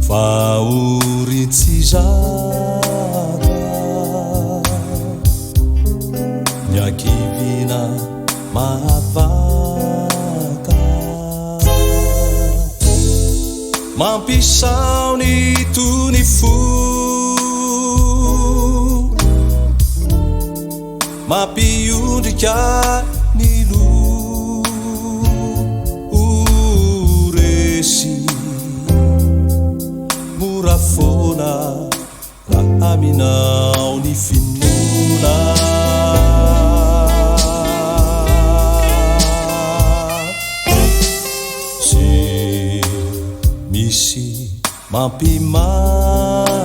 faoritsy zaka nyakivina mahavaka mampisaony tony fo mampiondrika ny lo oresy mora fona raha aminao ny finona se misy mampimaro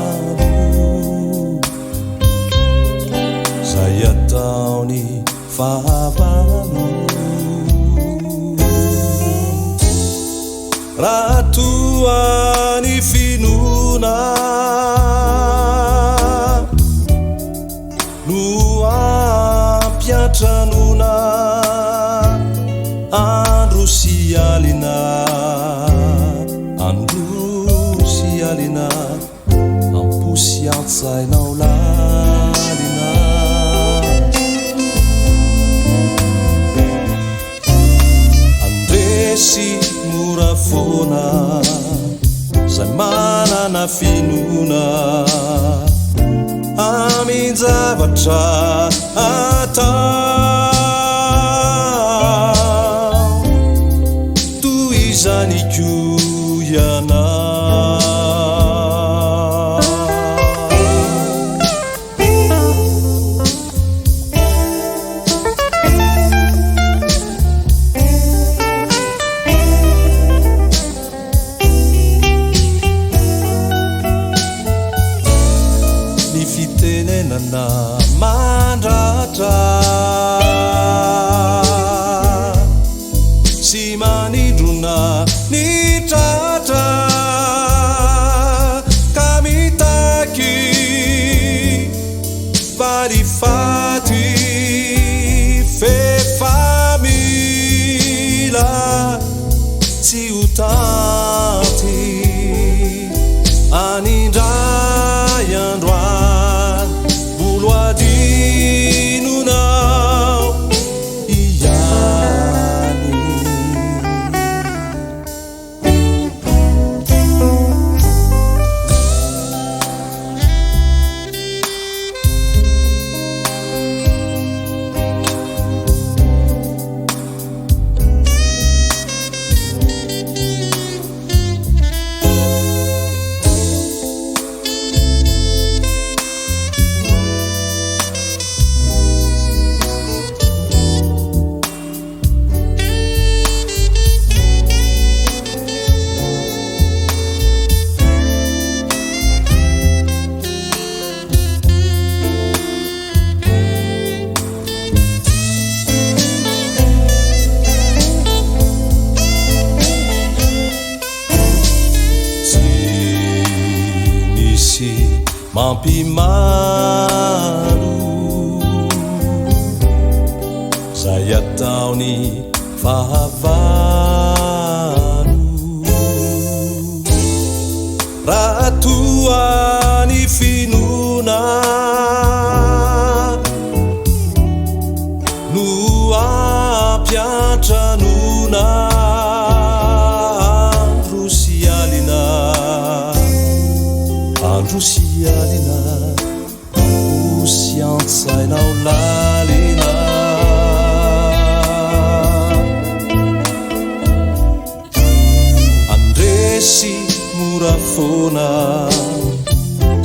zay ataony fahavalo raha toa ny finona no ampiatranona andro sy alina amposy antsainao lalina andresy mora fona zay manana finona aminjavatra atao toy izany koiana fitenenana mandratra sy manindrona ny tratra ka mitaky falifaty fefamila tsy ho taty anindray androany boloadinonao iany mampimaro zay ataony fahavalo raha toa ny finona no ampiatranona andro sy alina amposy antsainao lalina andresy mora fona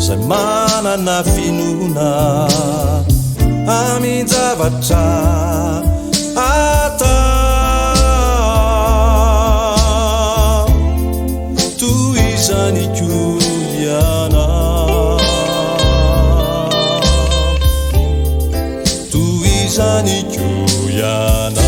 zay manana finona aminjavatra atao toy izany koiana toy izany koiana